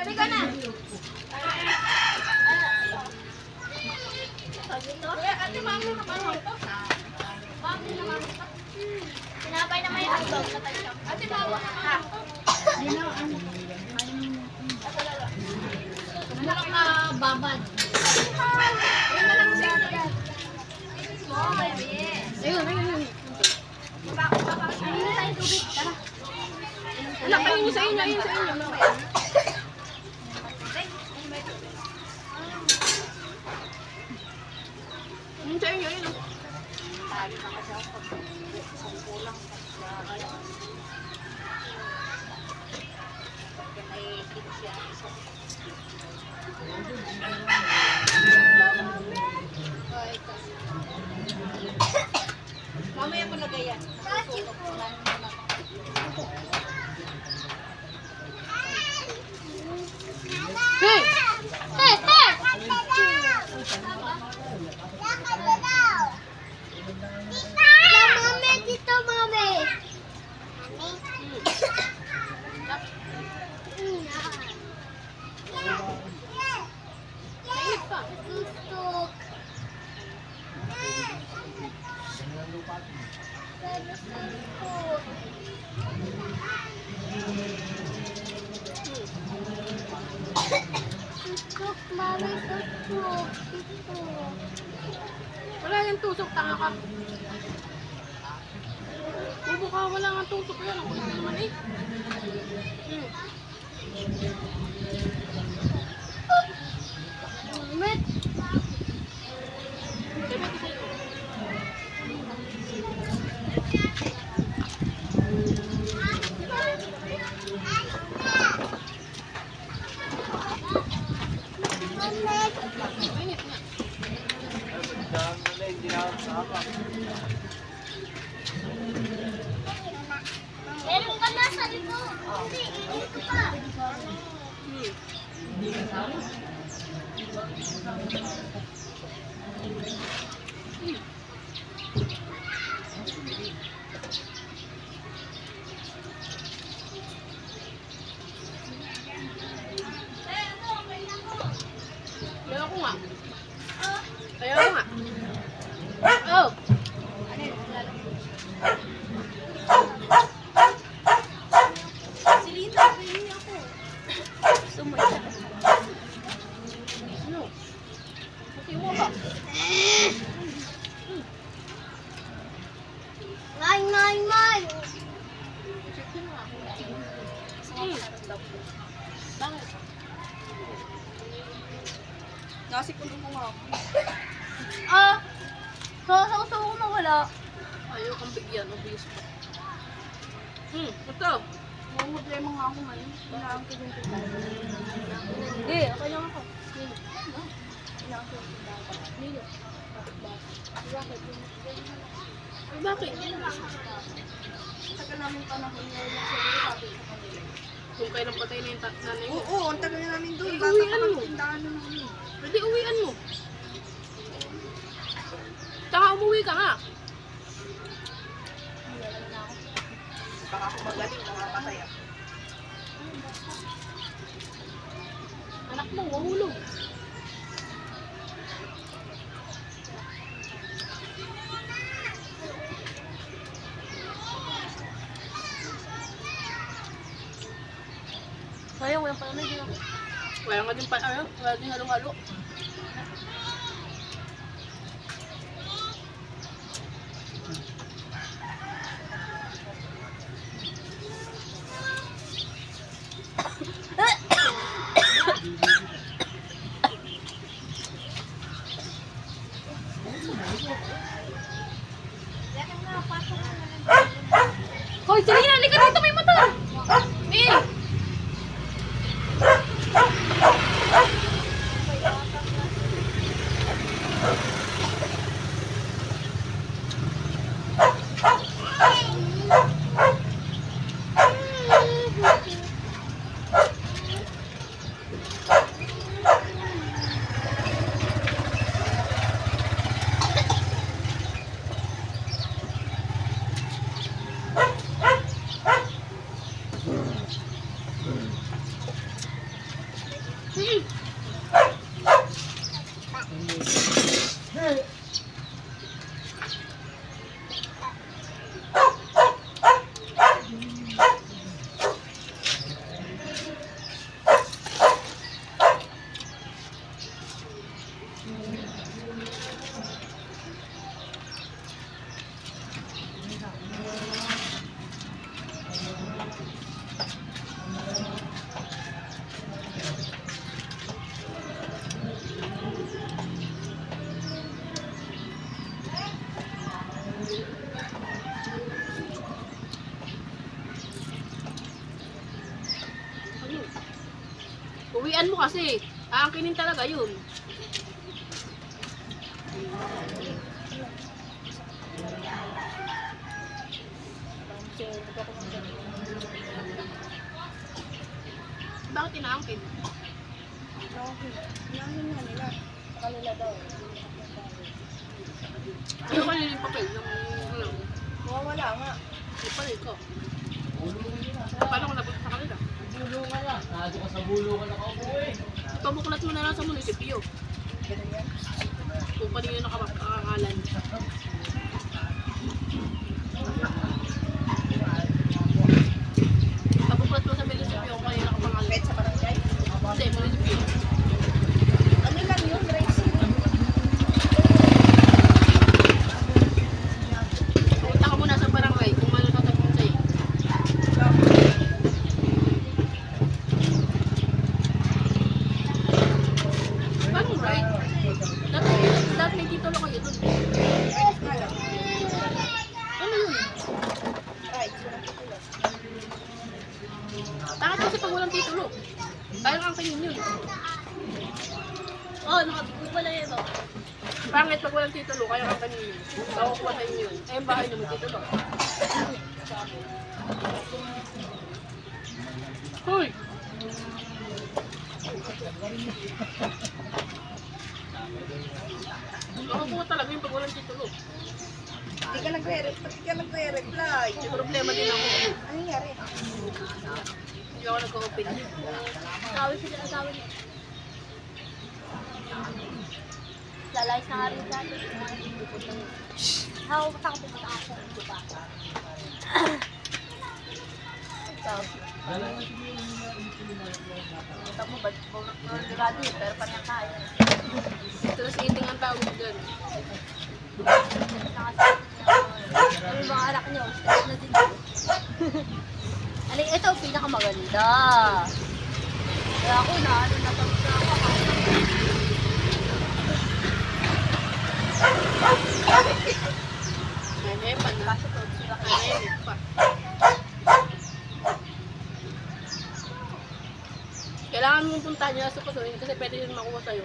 Sabi ka na. Ate, mami naman ito. Mami naman ito. Sinabay naman yung ito. Ate, mami naman ito. Hindi na, ano. Ano lang babad. Ayun na lang siya. Oh, baby. Ayun. Ayun na tayo tubig. Tara. Anak, ayun sa inyo. Ayun sa inyo. Ayun sa inyo. Ayun. Tali na kasi ako pag isang kulang. Pagka may siya. Mamaya ko lagay yan. Hey! Hey! Hey! Dito, mami! Tusok! Tusok, mami, tusok. Wala yung tusok, tanga ka. Bubo ka, wala nga tusok yan. Ako ito naman eh. Met! Meron ka na sa ito. Hindi, ito pa. Ayaw ko nga. Ayaw ko nga. Oh! Silita, pwede ako. Sumaya. Ano? Matiwa ba? Ngay! Bakit? Nasikulo mo nga ako. Sasaw ko na wala. Ayaw kang bigyan, obvious pa. Ito. May problema nga ako man. Kailangan ko din kita. Hindi, okay lang ako. Kailangan ko din kita. Nino. Bakit? Ay, bakit? Tagal namin panahon ngayon lang sa mga sabi. Kung kailan patay na yung nanay mo? Oo, ang tagal na namin doon. Uwian mo. Pwede uwian mo. Saka umuwi ka nga. Baka ako magaling, nakapatay ako. Anak mo, wahulog. Sayang, walang palamig din ako. Wala nga din wala din halong-halo. Hoy, Selena, halika dito, may mata! May! Uwian mo kasi. Aangkinin talaga yun. Bakit inaangkin? Inaangkin nga nila. Sa kanila daw. Ano kanina yung papel? Ano? Mawawala nga. Yung papel ko. Paano ko nabot sa kanila? Bulungan na. Nado ka sa bulungan na kaupo eh. Pabuklat mo na lang sa munisipyo. Ganun yan. Kung kanino nakakangalan. Pabuklat mo sa munisipyo kung kanino nakapangalan. Kahit sa barangay. Hindi, munisipyo. Ano lang yun, racing. Pumunta ka muna sa barangay kung ano sasabihin sa'yo. Paano right? Dati may titulo kayo dun. Nga lang. Ano yun? Right, walang titulo. Bakit kasi pag walang titulo? Kaya kang kanin yun. Oo, nakabuo pala yun. Pangit pag walang titulo, kaya kang kanin yun. Nakukuha sa inyo yun. Eh, yung bahay naman titulo. Hoy! Nakukuha talaga yung pag walang titulo. Hindi ka nagre-reply. May problema din ako. Ano nangyari? Hindi ako nag-open. Tawid sila ang tawid. Lalayas na nga rin dati. Ako, basta ako pumunta ako. Diba? Punta mo, ba't nagagado yun? Pero pa niya kaya. Tapos eating ang tawag dyan. Yung mga anak niyo, stress na din. Alin, ito, pinakamaganda. Kaya ako na, ano na tapos na ako. Nanepan na. Kaso to, sila kayo. Nanepan pa. Kailangan mong puntahan niya sa pasuhin kasi pwede yun makuha sa'yo.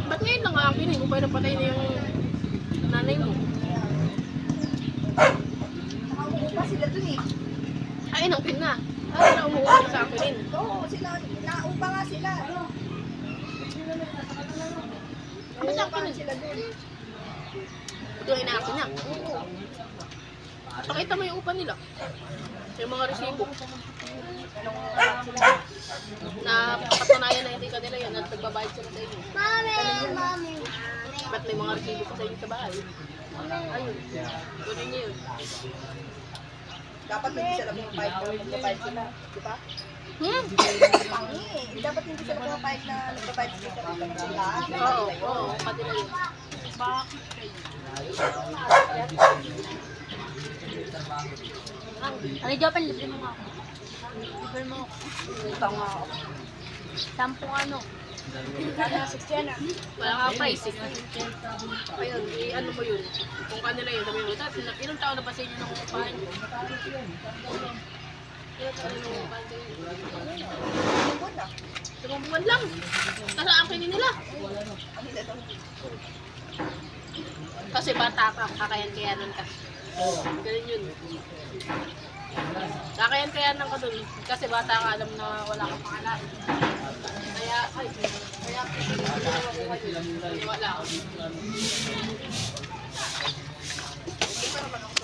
Ba't ngayon lang ang pinig? Kung pwede patay na yung nanay mo. Nakaupo pa sila dun eh. Ay, inangkin na. Ay, naumuha ka sa akin. Oo, sila, naupa nga sila. Ba't sa Naupa akin? sila dun. Ito ay inaakin na. Pakita mo yung upan nila. Yung mga resibo. Na patunayan na hindi ka nila yan at nagbabayad sila sa inyo. Mami! Ba't may mga resibo pa sa inyo sa bahay? Ayun. Kunin niyo yun. Dapat hindi sila pumapayag na magpapayag sila. Di ba? Dapat hindi sila pumapayag na nagpapayag sila sa lahat. Oo, oo. Kanila yun. Ano, Jopan, libre mo nga ako. Libre mo ako. Ito nga ako. 10 ano. Sana 60 na. Wala nga price eh. Ayun, ano mo yun? Kung kanila yun, sabi mo, ilang taon na ba sa inyo nang upahan nyo? Ilang taon na nang upahan kayo? Buwan na. 5 buwan lang. Kasi akin nila. Ano nila daw? Kasi bata ka, kakayan-kayanan ka. Ganun yun. Kakayan-kayanan ka dun. Kasi bata ka, alam na wala kang pangalan. Kaya Sila muna. Wala ako dito.